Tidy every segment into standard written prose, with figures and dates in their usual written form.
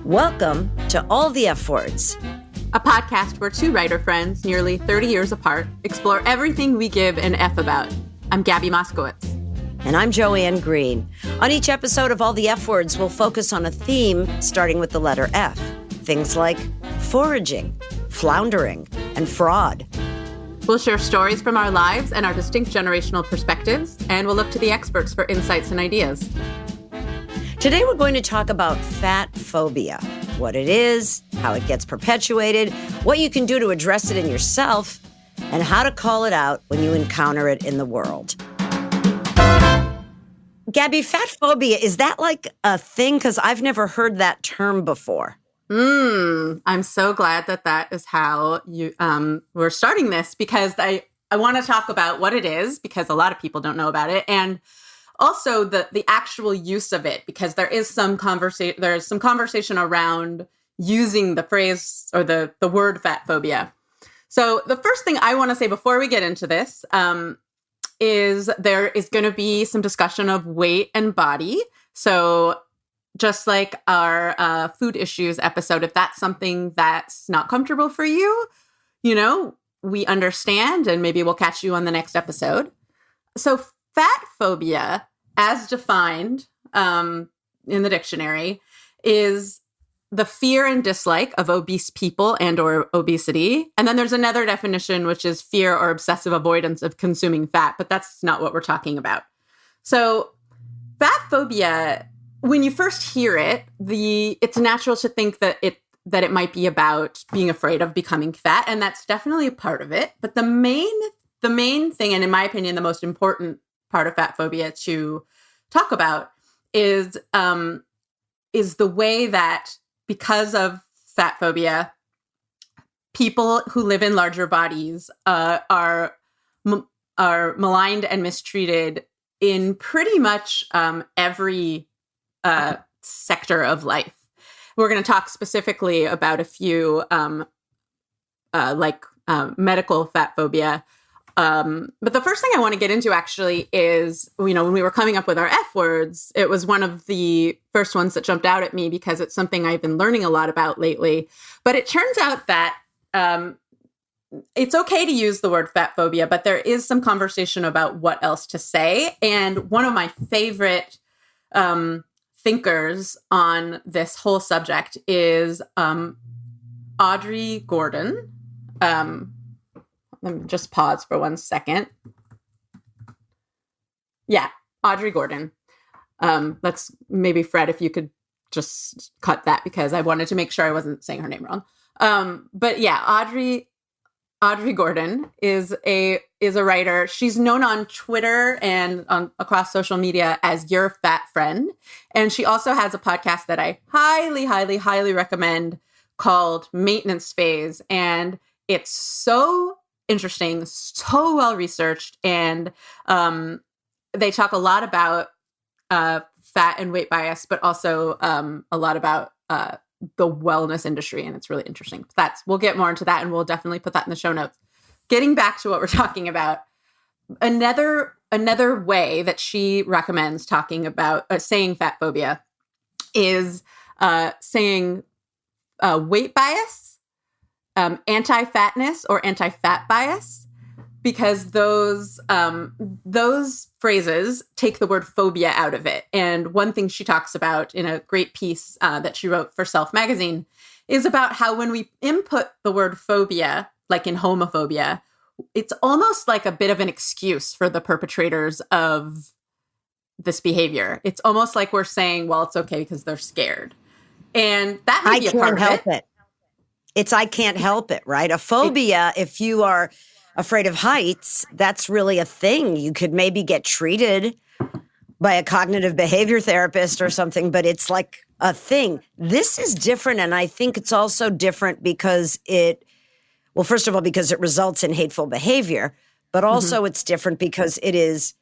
Welcome to All the F Words, a podcast where two writer friends, nearly 30 years apart, explore everything we give an F about. I'm Gabby Moskowitz. And I'm Joanne Green. On each episode of All the F Words, we'll focus on a theme starting with the letter F. Things like foraging, floundering, and fraud. We'll share stories from our lives and our distinct generational perspectives, and we'll look to the experts for insights and ideas. Today we're going to talk about fatphobia, what it is, how it gets perpetuated, what you can do to address it in yourself, and how to call it out when you encounter it in the world. Gabby, fatphobia, is that like a thing? Because I've never heard that term before. I'm so glad that is how we're starting this, because I want to talk about what it is, because a lot of people don't know about it, and also the actual use of it, because there is some conversation around using the phrase or the word fatphobia. So the first thing I want to say before we get into this is there is going to be some discussion of weight and body. So just like our food issues episode, if that's something that's not comfortable for you, we understand, and maybe we'll catch you on the next episode. So fatphobia, as defined in the dictionary, is the fear and dislike of obese people and or obesity. And then there's another definition, which is fear or obsessive avoidance of consuming fat, but that's not what we're talking about. So fatphobia, when you first hear it, it's natural to think that it might be about being afraid of becoming fat, and that's definitely a part of it. But the main thing, and in my opinion, the most important part of fatphobia to talk about is the way that, because of fatphobia, people who live in larger bodies are maligned and mistreated in pretty much every sector of life. We're going to talk specifically about a few medical fatphobia. But the first thing I want to get into actually is, when we were coming up with our F words, it was one of the first ones that jumped out at me because it's something I've been learning a lot about lately. But it turns out that it's okay to use the word fatphobia, but there is some conversation about what else to say. And one of my favorite thinkers on this whole subject is Audrey Gordon. Let me just pause for 1 second. Yeah, Audrey Gordon. Let's maybe, Fred, if you could just cut that, because I wanted to make sure I wasn't saying her name wrong. But yeah, Audrey Gordon is a writer. She's known on Twitter and across social media as Your Fat Friend. And she also has a podcast that I highly, highly, highly recommend called Maintenance Phase. And it's so interesting, so well researched, and they talk a lot about fat and weight bias, but also a lot about the wellness industry, and it's really interesting. We'll get more into that, and we'll definitely put that in the show notes. Getting back to what we're talking about, another way that she recommends talking about saying fatphobia is saying weight bias, anti-fatness or anti-fat bias, because those phrases take the word phobia out of it. And one thing she talks about in a great piece that she wrote for Self magazine is about how when we input the word phobia, like in homophobia, it's almost like a bit of an excuse for the perpetrators of this behavior. It's almost like we're saying, well, it's okay because they're scared. And that may be a part of it. I can't help it, right? A phobia, if you are afraid of heights, that's really a thing. You could maybe get treated by a cognitive behavior therapist or something, but it's like a thing. This is different, and I think it's also different because first of all, because it results in hateful behavior, but also it's different because it is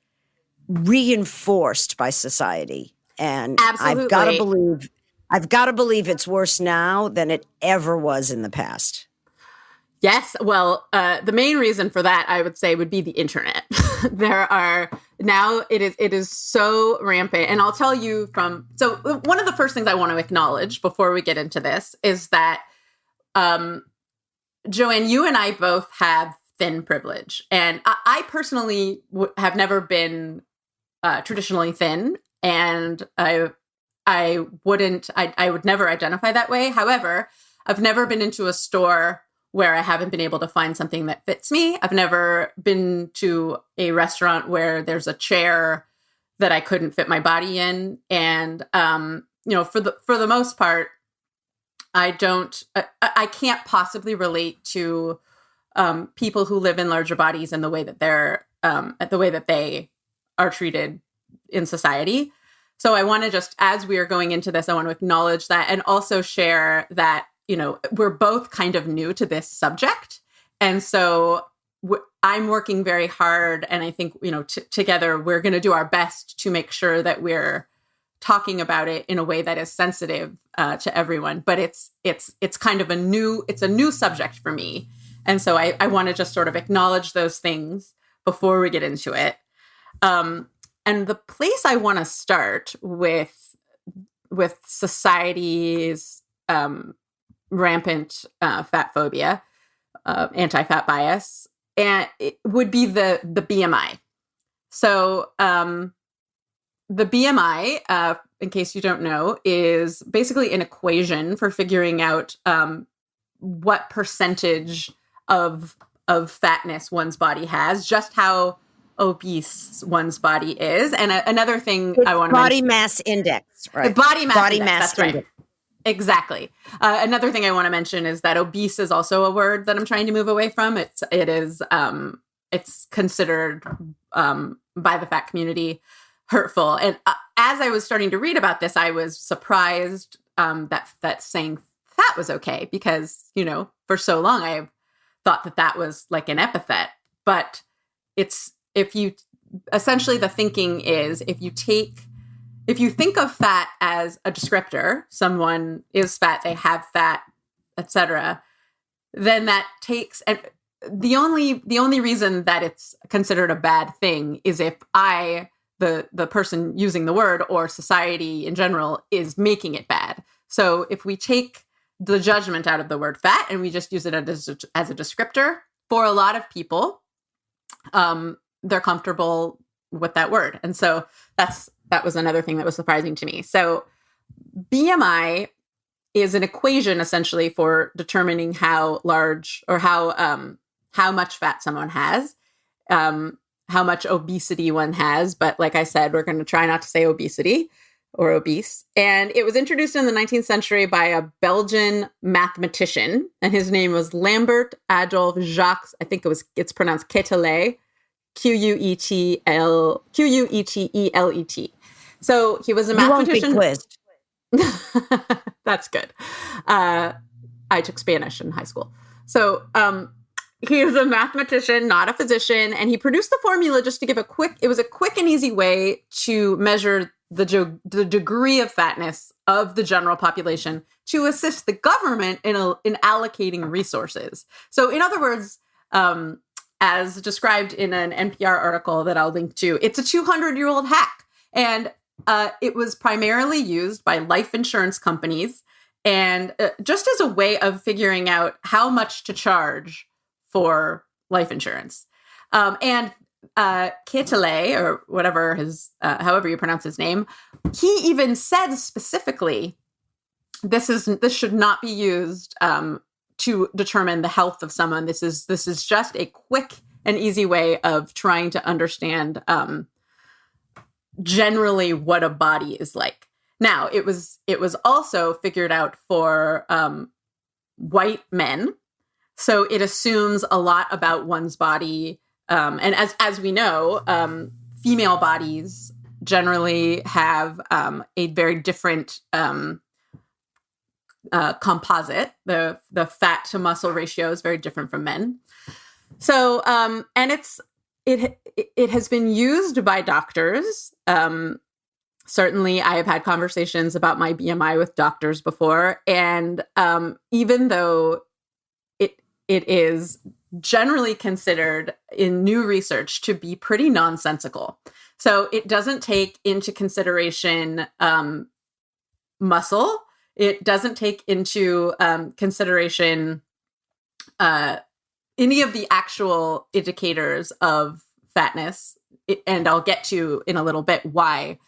reinforced by society. And absolutely. I've got to believe it's worse now than it ever was in the past. Yes. Well, the main reason for that, I would say, would be the internet. There are Now it is so rampant. And I'll tell you so one of the first things I want to acknowledge before we get into this is that, Joanne, you and I both have thin privilege. And I personally have never been traditionally thin. And I would never identify that way. However, I've never been into a store where I haven't been able to find something that fits me. I've never been to a restaurant where there's a chair that I couldn't fit my body in. And, for the most part, I can't possibly relate to people who live in larger bodies and the way that they are treated in society. So I want to just, as we are going into this, I want to acknowledge that and also share that, we're both kind of new to this subject. And so I'm working very hard. And I think, together we're going to do our best to make sure that we're talking about it in a way that is sensitive to everyone. But it's kind of a new subject for me. And so I want to just sort of acknowledge those things before we get into it. And the place I want to start with society's rampant fat phobia, anti-fat bias, and it would be the BMI. So the BMI, in case you don't know, is basically an equation for figuring out what percentage of fatness one's body has, just how obese one's body is. And another thing I want to mention, body mass index, right? Body mass index, that's index. right. Exactly. Another thing I want to mention is that obese is also a word that I'm trying to move away from. It's considered by the fat community hurtful. And as I was starting to read about this, I was surprised that saying fat was okay, because for so long I thought that was like an epithet. But essentially the thinking is, if you think of fat as a descriptor, someone is fat, they have fat, etc., then that takes, and the only reason that it's considered a bad thing is if the person using the word or society in general is making it bad. So if we take the judgment out of the word fat and we just use it as a descriptor, for a lot of people, they're comfortable with that word. And so that was another thing that was surprising to me. So BMI is an equation essentially for determining how large or how much fat someone has, how much obesity one has. But like I said, we're going to try not to say obesity or obese. And it was introduced in the 19th century by a Belgian mathematician, and his name was Lambert Adolphe Jacques. I think it's pronounced Quetelet, Quetelet. So he was a mathematician. You won't be quizzed. That's good. I took Spanish in high school. So he is a mathematician, not a physician, and he produced the formula just to give a quick and easy way to measure the degree of fatness of the general population to assist the government in allocating resources. So in other words, as described in an NPR article that I'll link to, it's a 200-year-old hack. And it was primarily used by life insurance companies, and just as a way of figuring out how much to charge for life insurance. And Quetelet, or whatever however you pronounce his name, he even said specifically, this should not be used to determine the health of someone. This is just a quick and easy way of trying to understand generally what a body is like. Now, it was also figured out for white men, so it assumes a lot about one's body. And as we know, female bodies generally have a very different composite. The fat to muscle ratio is very different from men. So, and it has been used by doctors. Certainly, I have had conversations about my BMI with doctors before, and even though it is generally considered in new research to be pretty nonsensical. So it doesn't take into consideration muscle. It doesn't take into consideration any of the actual indicators of fatness. And I'll get to in a little bit why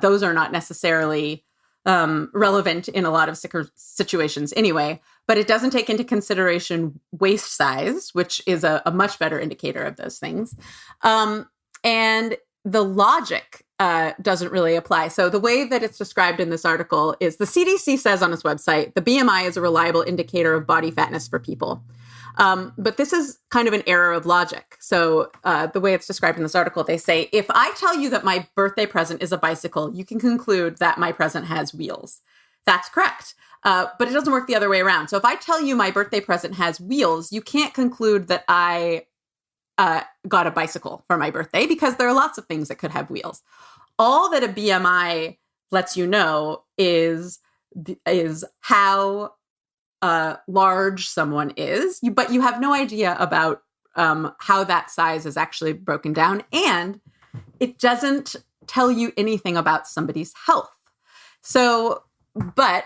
those are not necessarily relevant in a lot of situations anyway. But it doesn't take into consideration waist size, which is a much better indicator of those things. And the logic doesn't really apply. So the way that it's described in this article is the CDC says on its website, the BMI is a reliable indicator of body fatness for people. But this is kind of an error of logic. So the way it's described in this article, they say, if I tell you that my birthday present is a bicycle, you can conclude that my present has wheels. That's correct. But it doesn't work the other way around. So if I tell you my birthday present has wheels, you can't conclude that I got a bicycle for my birthday, because there are lots of things that could have wheels. All that a BMI lets you know is how large someone is, but you have no idea about how that size is actually broken down. And it doesn't tell you anything about somebody's health. So, but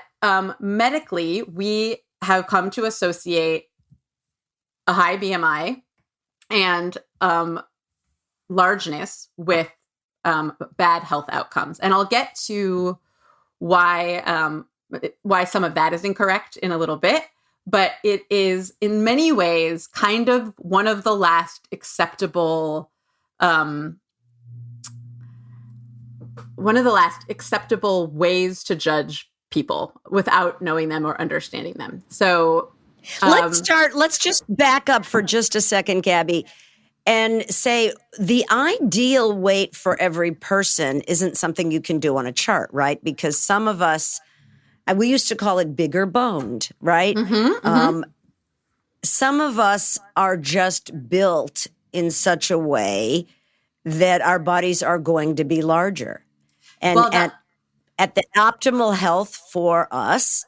medically, we have come to associate a high BMI and largeness with bad health outcomes. And I'll get to why some of that is incorrect in a little bit, but it is in many ways kind of one of the last acceptable ways to judge people without knowing them or understanding them. So let's just back up for just a second, Gabby, and say the ideal weight for every person isn't something you can do on a chart, right? Because some of us, we used to call it bigger boned, right? Some of us are just built in such a way that our bodies are going to be larger. And at the optimal health for us,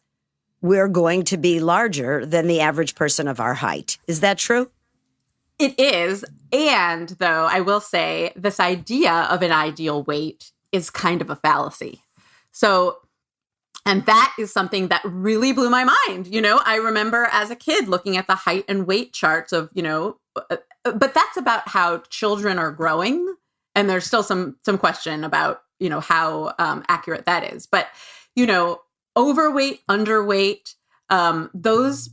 we're going to be larger than the average person of our height. Is that true? It is. And though I will say this idea of an ideal weight is kind of a fallacy. So, and that is something that really blew my mind. You know, I remember as a kid looking at the height and weight charts of, but that's about how children are growing. And there's still some question about, how accurate that is. But, overweight, underweight, those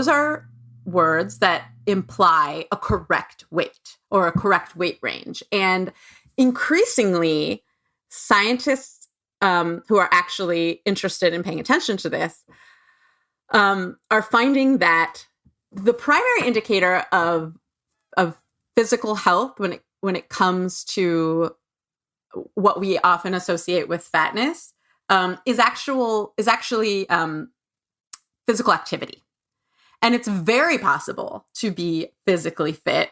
are words that imply a correct weight or a correct weight range. And increasingly, scientists who are actually interested in paying attention to this are finding that the primary indicator of physical health when it comes to what we often associate with fatness is actually physical activity. And it's very possible to be physically fit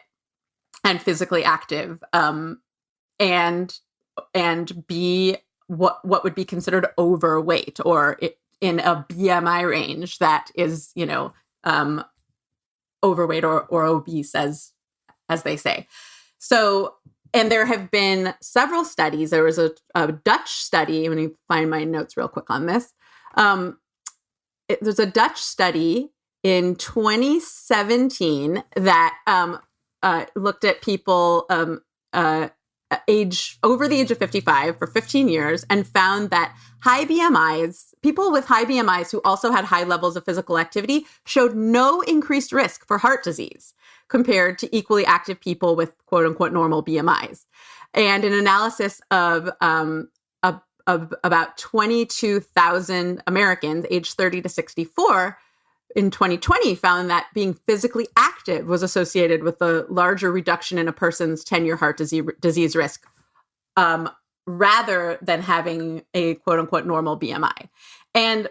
and physically active and be what would be considered overweight or in a BMI range that is, overweight or obese, as they say. So, and there have been several studies. There was a Dutch study. Let me find my notes real quick on this. There's a Dutch study in 2017 that looked at people over the age of 55 for 15 years and found that high BMIs, people with high BMIs who also had high levels of physical activity, showed no increased risk for heart disease compared to equally active people with quote unquote normal BMIs. And an analysis of about 22,000 Americans aged 30 to 64 in 2020 found that being physically active was associated with a larger reduction in a person's 10-year heart disease risk, rather than having a quote unquote normal BMI. And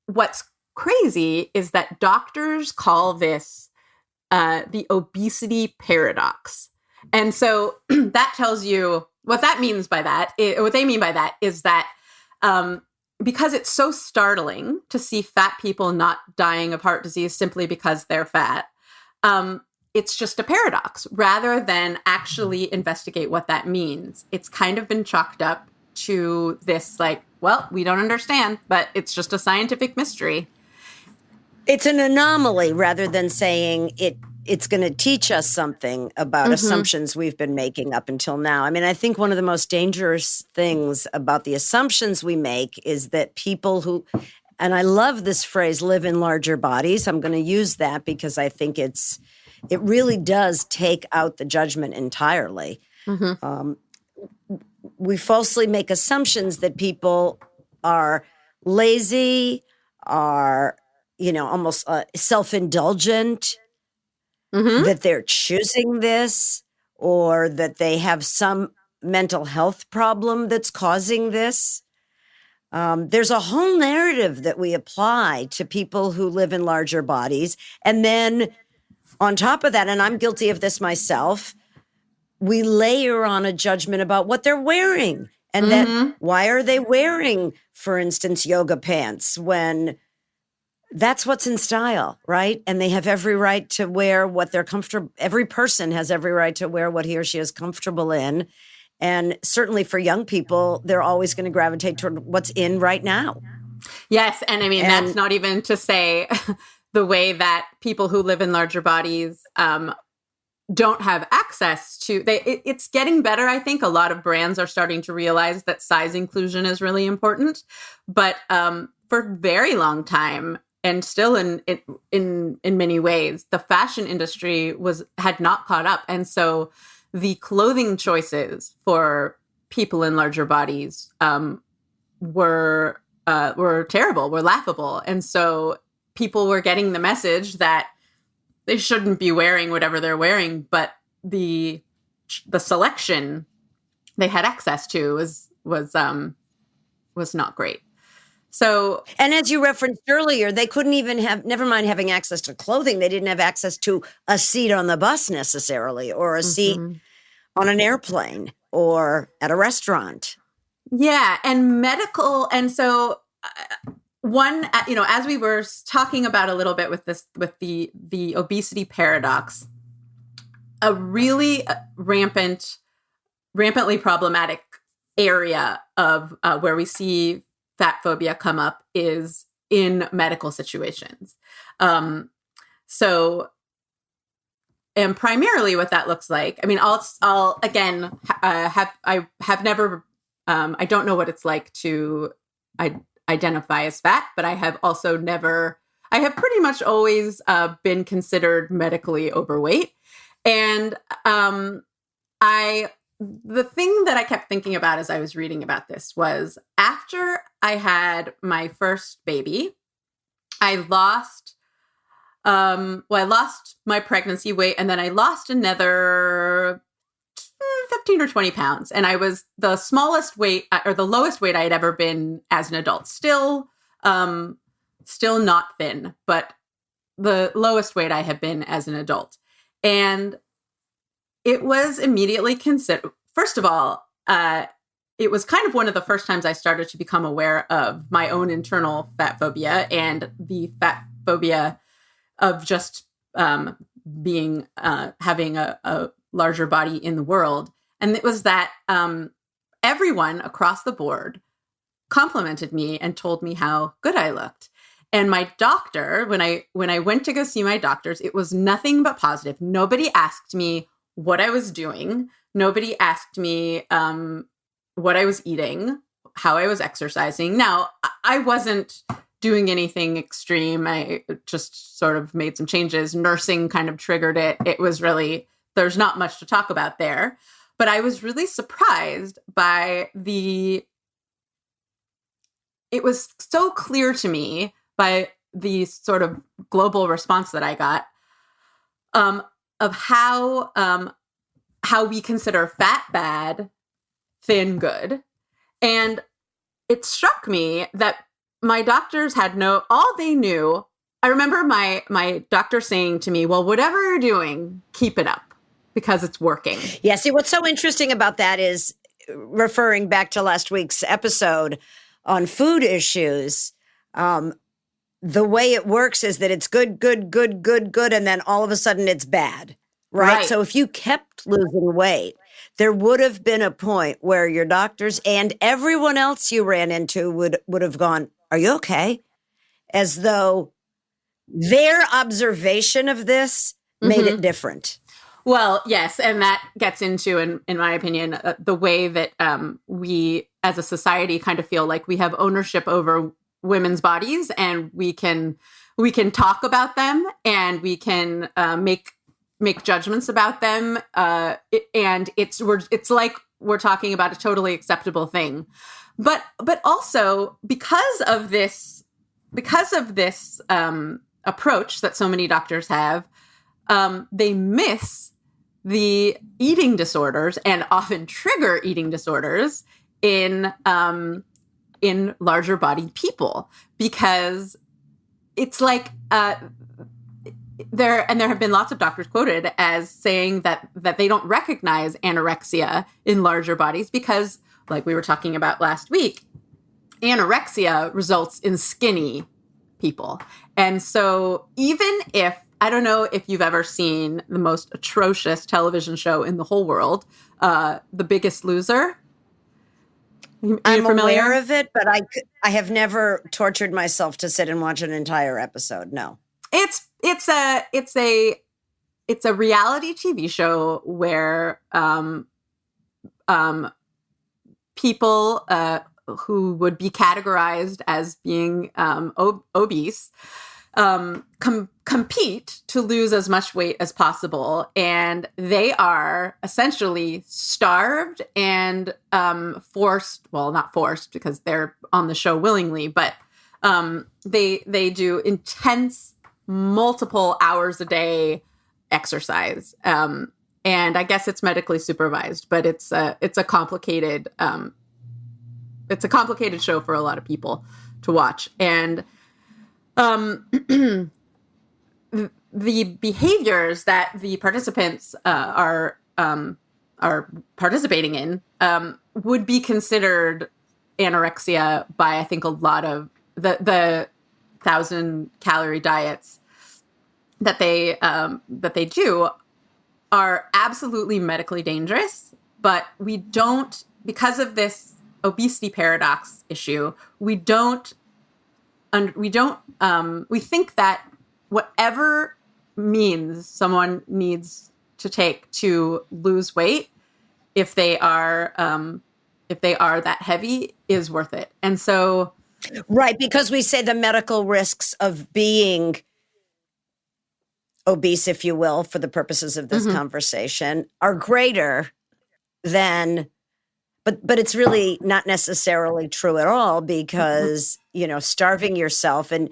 what's crazy is that doctors call this the obesity paradox. And so that tells you what that means by that. What they mean by that is that because it's so startling to see fat people not dying of heart disease simply because they're fat, it's just a paradox rather than actually investigate what that means. It's kind of been chalked up to this like, well, we don't understand, but it's just a scientific mystery. It's an anomaly rather than saying it's going to teach us something about assumptions we've been making up until now. I mean, I think one of the most dangerous things about the assumptions we make is that people who, and I love this phrase, live in larger bodies. I'm going to use that because I think it really does take out the judgment entirely. We falsely make assumptions that people are lazy, are, almost self-indulgent, that they're choosing this, or that they have some mental health problem that's causing this. There's a whole narrative that we apply to people who live in larger bodies. And then on top of that, and I'm guilty of this myself, we layer on a judgment about what they're wearing. And that why are they wearing, for instance, yoga pants when that's what's in style, right? And they have every right to wear what they're comfortable. Every person has every right to wear what he or she is comfortable in. And certainly for young people, they're always going to gravitate toward what's in right now. Yes. And I mean, that's not even to say the way that people who live in larger bodies don't have access to. It's getting better. I think a lot of brands are starting to realize that size inclusion is really important. But for a very long time, and still in many ways, the fashion industry had not caught up. And so the clothing choices for people in larger bodies were terrible, were laughable. And so people were getting the message that they shouldn't be wearing whatever they're wearing, but the selection they had access to was not great. So, and as you referenced earlier, they couldn't even never mind having access to clothing. They didn't have access to a seat on the bus necessarily, or a seat on an airplane or at a restaurant. Yeah. And medical. And so one, as we were talking about a little bit with the obesity paradox, a really rampantly problematic area of where we see fat phobia come up is in medical situations. And primarily what that looks like, I mean, I'll again, I have never, I don't know what it's like to identify as fat, but I have pretty much always been considered medically overweight. And the thing that I kept thinking about as I was reading about this was after I had my first baby, I lost my pregnancy weight, and then I lost another 15 or 20 pounds. And I was the smallest weight or the lowest weight I had ever been as an adult. Still not thin, but the lowest weight I had been as an adult. And it was immediately considered, first of all, it was kind of one of the first times I started to become aware of my own internal fat phobia and the fat phobia of just having a larger body in the world. And it was that everyone across the board complimented me and told me how good I looked. And my doctor, when I went to go see my doctors, it was nothing but positive. Nobody asked me what I was doing. Nobody asked me what I was eating, how I was exercising. Now, I wasn't doing anything extreme. I just sort of made some changes. Nursing kind of triggered it. It was really, there's not much to talk about there. But I was really surprised by it was so clear to me by the sort of global response that I got of how we consider fat bad, thin good. And it struck me that my doctors had all they knew. I remember my doctor saying to me, well, whatever you're doing, keep it up because it's working. Yeah. See, what's so interesting about that is referring back to last week's episode on food issues. The way it works is that it's good, good, good, good, good. And then all of a sudden it's bad. right? So if you kept losing weight, there would have been a point where your doctors and everyone else you ran into would have gone, "Are you okay?" As though their observation of this made it different. Well, yes, and that gets into, in my opinion, the way that we as a society kind of feel like we have ownership over women's bodies, and we can talk about them, and we can make judgments about them, and it's like we're talking about a totally acceptable thing, but also because of this approach that so many doctors have, they miss the eating disorders and often trigger eating disorders in larger bodied people, because it's like there have been lots of doctors quoted as saying that they don't recognize anorexia in larger bodies because, like we were talking about last week, anorexia results in skinny people. And so even if, I don't know if you've ever seen the most atrocious television show in the whole world, The Biggest Loser. I'm aware of it, but I have never tortured myself to sit and watch an entire episode. No. It's a reality TV show where people who would be categorized as being obese compete to lose as much weight as possible, and they are essentially starved and forced, well, not forced because they're on the show willingly, but they do intense multiple hours a day exercise, and I guess it's medically supervised, but it's a complicated show for a lot of people to watch. And the behaviors that the participants are participating in would be considered anorexia by, I think, a lot of the 1,000-calorie diets that they do are absolutely medically dangerous. But we don't, because of this obesity paradox issue, we think that whatever means someone needs to take to lose weight, if they are that heavy, is worth it. And so, right, because we say the medical risks of being obese, if you will, for the purposes of this conversation, are greater than. But it's really not necessarily true at all, because, starving yourself, and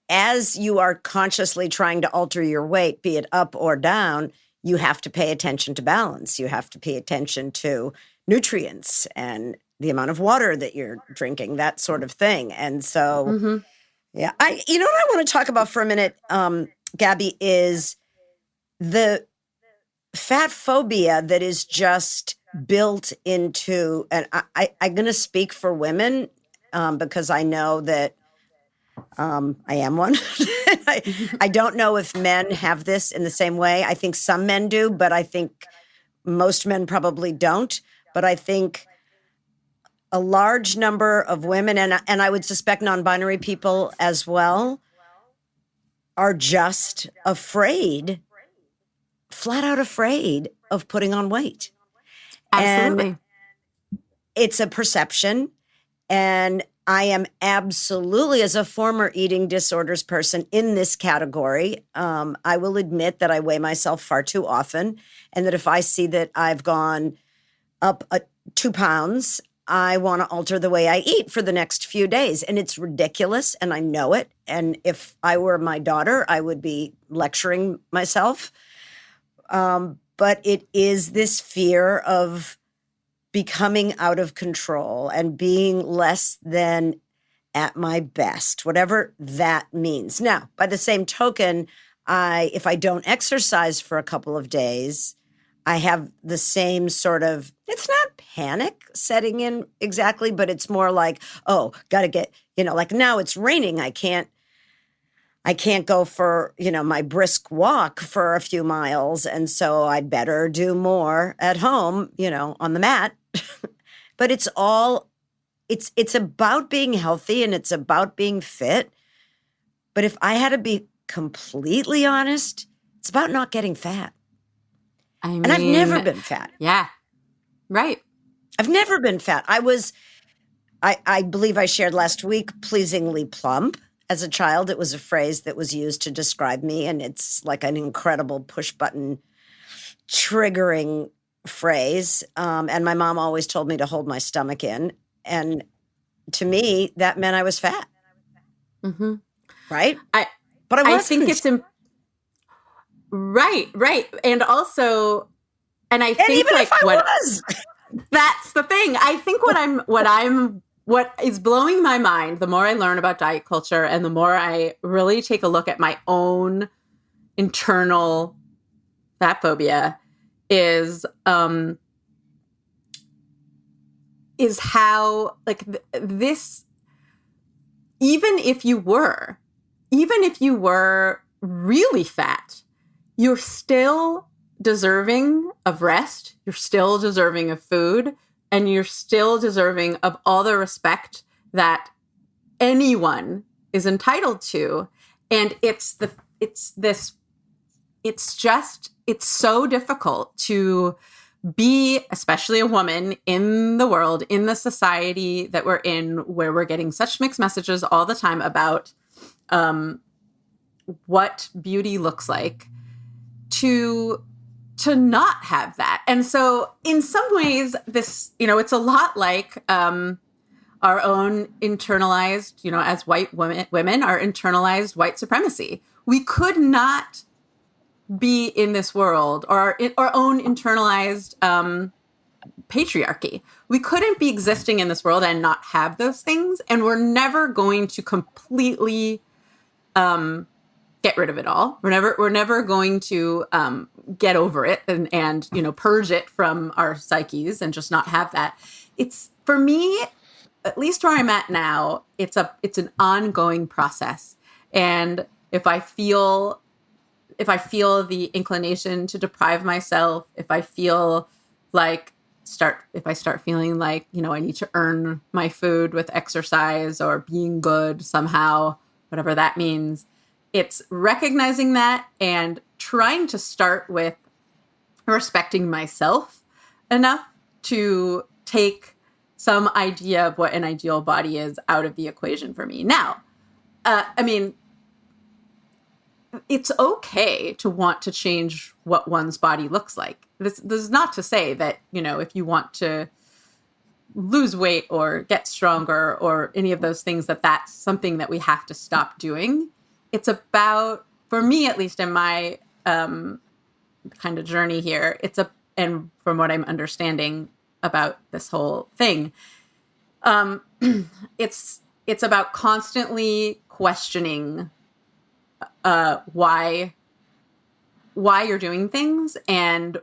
as you are consciously trying to alter your weight, be it up or down, you have to pay attention to balance. You have to pay attention to nutrients and the amount of water that you're drinking, that sort of thing. And so, yeah, what I want to talk about for a minute, Gabby, is the fatphobia that is just built into, and I'm going to speak for women because I know that I am one. I don't know if men have this in the same way. I think some men do, but I think most men probably don't. But I think a large number of women, and I would suspect non-binary people as well, are just afraid, flat out afraid of putting on weight. absolutely. And it's a perception. And I am absolutely, as a former eating disorders person, in this category. I will admit that I weigh myself far too often, and that if I see that I've gone up 2 pounds, I want to alter the way I eat for the next few days. And it's ridiculous, and I know it. And if I were my daughter, I would be lecturing myself. But it is this fear of becoming out of control and being less than at my best, whatever that means. Now, by the same token, if I don't exercise for a couple of days, I have the same sort of, it's not panic setting in exactly, but it's more like, oh, got to get, like now it's raining. I can't I can't go for, my brisk walk for a few miles. And so I'd better do more at home, on the mat. But it's about being healthy and it's about being fit. But if I had to be completely honest, it's about not getting fat. And I've never been fat. Yeah. Right. I've never been fat. I believe I shared last week, pleasingly plump. As a child, it was a phrase that was used to describe me, and it's like an incredible push-button triggering phrase. And my mom always told me to hold my stomach in. And to me, that meant I was fat. Mm-hmm. Right? But I wasn't. I think it's right. And also, and I think even like if I was. That's the thing. I think what is blowing my mind, the more I learn about diet culture and the more I really take a look at my own internal fat phobia is how like this, even if you were really fat, you're still deserving of rest. You're still deserving of food. And you're still deserving of all the respect that anyone is entitled to. And it's so difficult to be, especially a woman in the world, in the society that we're in, where we're getting such mixed messages all the time about what beauty looks like, to not have that. And so in some ways, this, it's a lot like our own internalized, as white women, our internalized white supremacy. We could not be in this world, or our own internalized patriarchy. We couldn't be existing in this world and not have those things. And we're never going to completely get rid of it all. We're never going to get over it and purge it from our psyches and just not have that. It's, for me, at least where I'm at now, it's an ongoing process. And if I feel the inclination to deprive myself, if I start feeling like, I need to earn my food with exercise or being good somehow, whatever that means, it's recognizing that and trying to start with respecting myself enough to take some idea of what an ideal body is out of the equation for me. Now, it's okay to want to change what one's body looks like. This is not to say that, if you want to lose weight or get stronger or any of those things, that's something that we have to stop doing. It's about, for me, at least in my kind of journey here, and from what I'm understanding about this whole thing, it's about constantly questioning why you're doing things and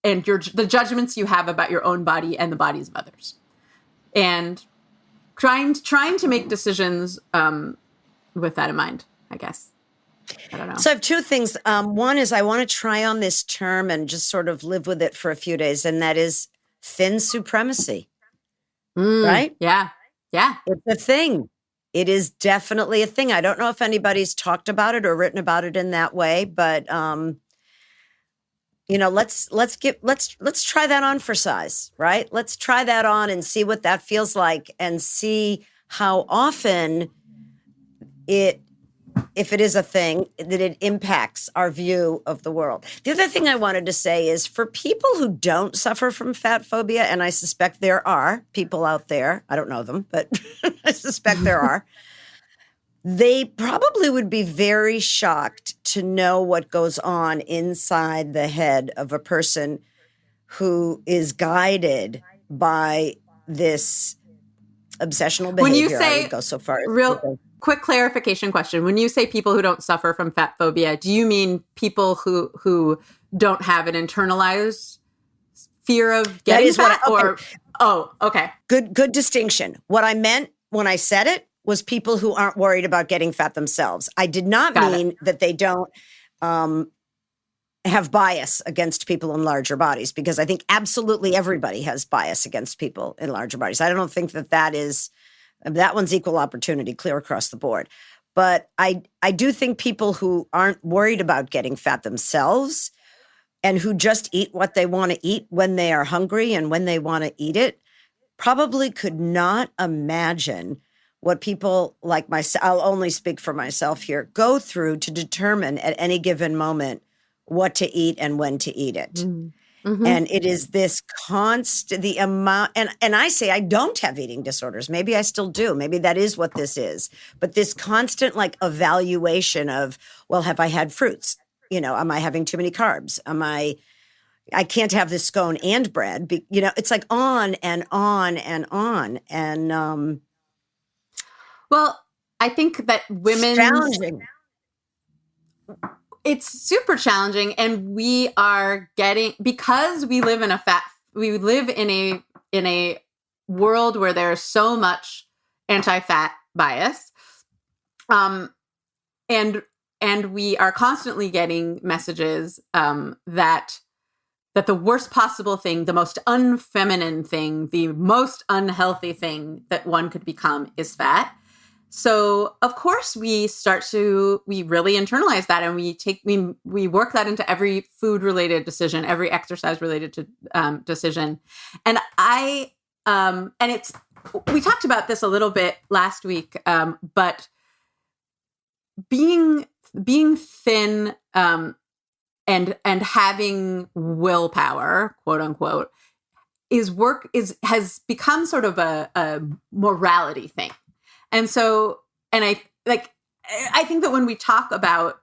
the judgments you have about your own body and the bodies of others, and trying to make decisions with that in mind, I guess. I don't know. So I have two things. One is I want to try on this term and just sort of live with it for a few days, and that is thin supremacy. Right? Yeah. Yeah. It's a thing. It is definitely a thing. I don't know if anybody's talked about it or written about it in that way, but let's try that on for size, right? Let's try that on and see what that feels like and see how often if it is a thing, that it impacts our view of the world. The other thing I wanted to say is for people who don't suffer from fat phobia, and I suspect there are people out there, I don't know them, but I suspect there are, they probably would be very shocked to know what goes on inside the head of a person who is guided by this obsessional behavior. When you say, I would go so far as quick clarification question. When you say people who don't suffer from fat phobia, do you mean people who don't have an internalized fear of getting fat? Okay. Good distinction. What I meant when I said it was people who aren't worried about getting fat themselves. I did not Got it. mean that they don't have bias against people in larger bodies, because I think absolutely everybody has bias against people in larger bodies. I don't think that one's equal opportunity, clear across the board. But I do think people who aren't worried about getting fat themselves and who just eat what they want to eat when they are hungry and when they want to eat it probably could not imagine what people like myself, I'll only speak for myself here, go through to determine at any given moment what to eat and when to eat it. Mm-hmm. And it is this constant, the amount, and I say I don't have eating disorders. Maybe I still do. Maybe that is what this is. But this constant like evaluation of, well, have I had fruits? Am I having too many carbs? I can't have this scone and bread. It's like on and on and on. And well, I think that it's challenging. It's super challenging, and we are because we live in a world where there's so much anti-fat bias, and we are constantly getting messages that the worst possible thing, the most unfeminine thing, the most unhealthy thing that one could become is fat. So of course we really internalize that, and we work that into every food related decision, every exercise related to decision. And we talked about this a little bit last week, but being thin and having willpower, quote unquote, has become sort of a morality thing. And so, I think that when we talk about,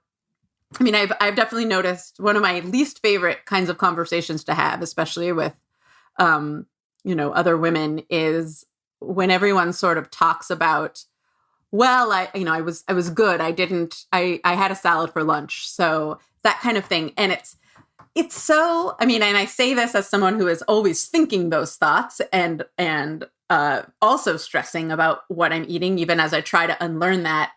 I've definitely noticed one of my least favorite kinds of conversations to have, especially with, other women, is when everyone sort of talks about, well, I was good. I had a salad for lunch. So that kind of thing. And it's so, and I say this as someone who is always thinking those thoughts and also stressing about what I'm eating, even as I try to unlearn that.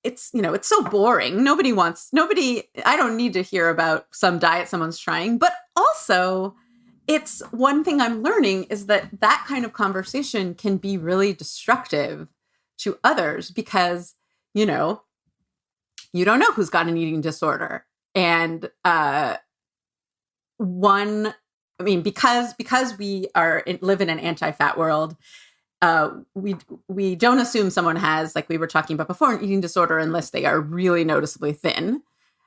It's so boring. I don't need to hear about some diet someone's trying, but also it's one thing I'm learning is that kind of conversation can be really destructive to others, because, you don't know who's got an eating disorder. And, because we live in an anti-fat world, we don't assume someone has, like we were talking about before, an eating disorder unless they are really noticeably thin.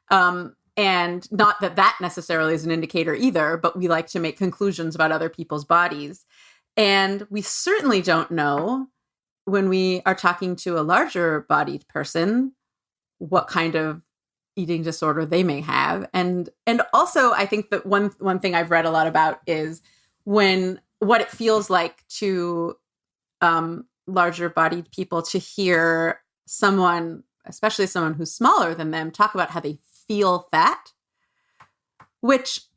And not that necessarily is an indicator either, but we like to make conclusions about other people's bodies. And we certainly don't know, when we are talking to a larger bodied person, what kind of eating disorder they may have. And also I think that one thing I've read a lot about is what it feels like to larger bodied people to hear someone, especially someone who's smaller than them, talk about how they feel fat,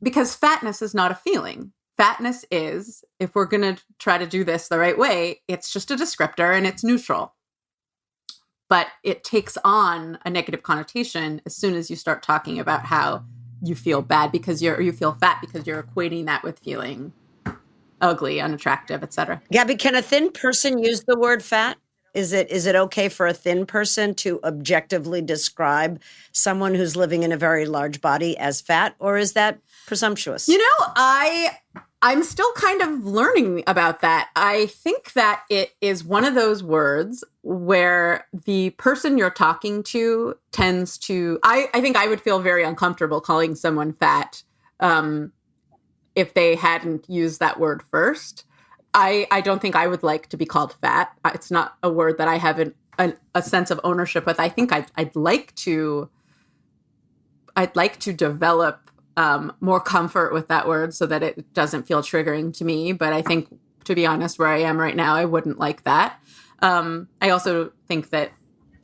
because fatness is not a feeling. Fatness is, if we're going to try to do this the right way, it's just a descriptor and it's neutral. But it takes on a negative connotation as soon as you start talking about how you feel bad because you feel fat, because you're equating that with feeling ugly, unattractive, etc. Gabby, can a thin person use the word fat? Is it okay for a thin person to objectively describe someone who's living in a very large body as fat, or is that presumptuous? I'm still kind of learning about that. I think that it is one of those words where the person you're talking to tends to, I think I would feel very uncomfortable calling someone fat if they hadn't used that word first. I don't think I would like to be called fat. It's not a word that I have a sense of ownership with. I think I'd like to develop more comfort with that word so that it doesn't feel triggering to me. But I think, to be honest, where I am right now, I wouldn't like that. I also think that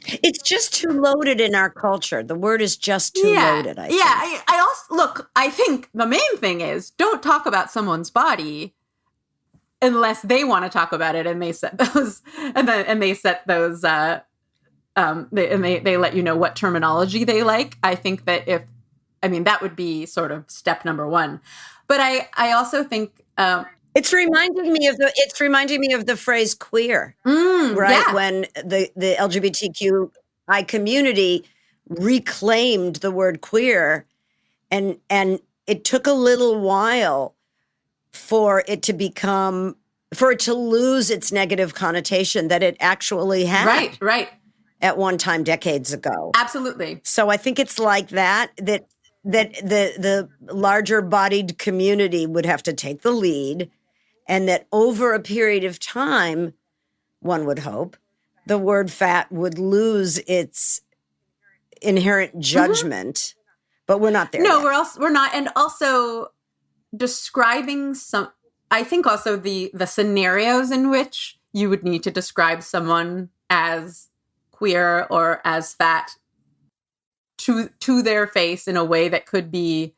it's just too loaded in our culture. The word is just too loaded. I think the main thing is, don't talk about someone's body unless they want to talk about it and they set those, they let you know what terminology they like. I think that that would be sort of step number one. But I also think it's reminding me of the phrase queer, right? Yeah. When the LGBTQI community reclaimed the word queer, and it took a little while for it to lose its negative connotation that it actually had. Right. At one time, decades ago. Absolutely. So I think it's like that the larger bodied community would have to take the lead, and that over a period of time, one would hope, the word fat would lose its inherent judgment. But we're not there No, yet. we're not. And also describing I think also the scenarios in which you would need to describe someone as queer or as fat to their face in a way that could make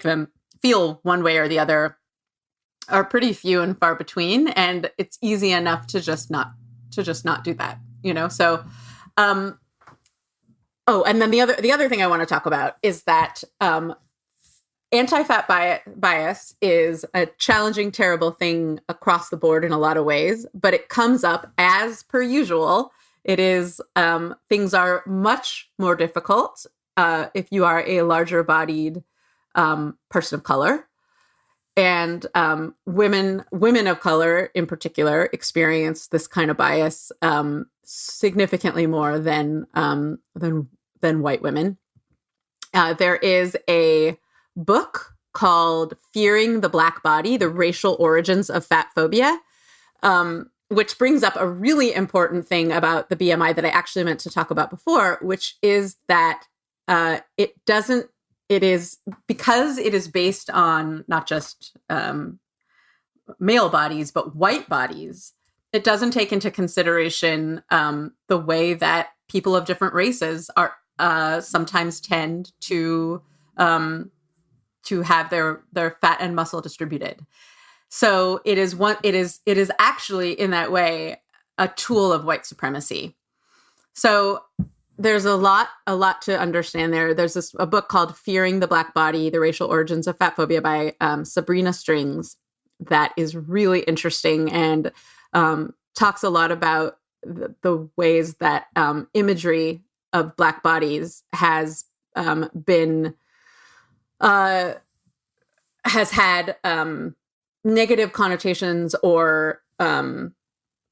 them feel one way or the other are pretty few and far between, and it's easy enough to just not do that, so and then the other thing I want to talk about is that anti-fat bias is a challenging, terrible thing across the board in a lot of ways, but it comes up as per usual. It is, things are much more difficult if you are a larger bodied person of color. And women of color in particular experience this kind of bias significantly more than white women. There is a book called Fearing the Black Body, The Racial Origins of Fatphobia, which brings up a really important thing about the BMI that I actually meant to talk about before, which is that it is because it is based on not just male bodies, but white bodies. It doesn't take into consideration the way that people of different races are sometimes tend to have their fat and muscle distributed. So it is actually in that way a tool of white supremacy. So there's a lot to understand there. There's a book called Fearing the Black Body, The Racial Origins of Fatphobia by Sabrina Strings that is really interesting and talks a lot about the ways that imagery of Black bodies has had negative connotations or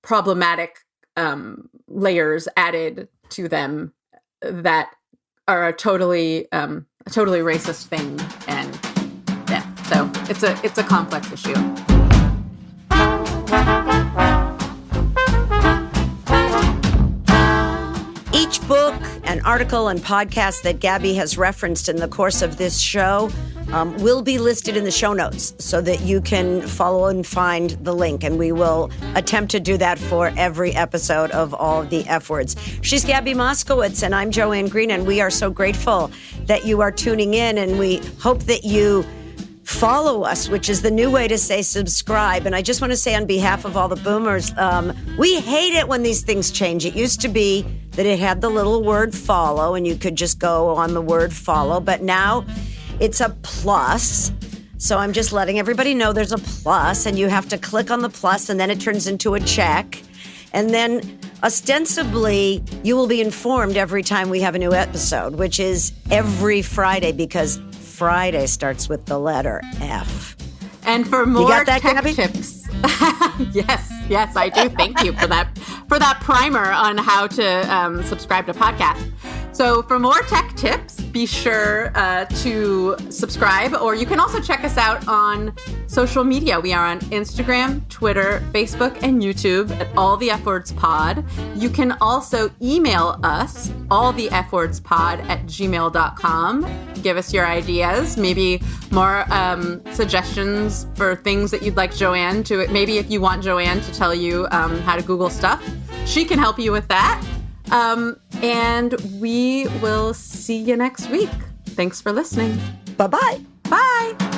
problematic layers added to them that are a totally racist thing, and so it's a complex issue. Each book, an article, and podcast that Gabby has referenced in the course of this show will be listed in the show notes so that you can follow and find the link. And we will attempt to do that for every episode of All the F Words. She's Gabby Moskowitz, and I'm Joanne Green, and we are so grateful that you are tuning in, and we hope that you follow us, which is the new way to say subscribe. And I just want to say on behalf of all the boomers, we hate it when these things change. It used to be that it had the little word follow and you could just go on the word follow, but now it's a plus. So I'm just letting everybody know there's a plus, and you have to click on the plus, and then it turns into a check. And then ostensibly you will be informed every time we have a new episode, which is every Friday, because Friday starts with the letter F. And for more tech tips, yes, I do. Thank you for that primer on how to subscribe to podcasts. So for more tech tips, be sure to subscribe, or you can also check us out on social media. We are on Instagram, Twitter, Facebook, and YouTube at allthefwordspod. You can also email us, allthefwordspod@gmail.com. Give us your ideas, maybe more suggestions for things that you'd like Joanne to, maybe if you want Joanne to tell you how to Google stuff, she can help you with that. And we will see you next week. Thanks for listening. Bye-bye. Bye.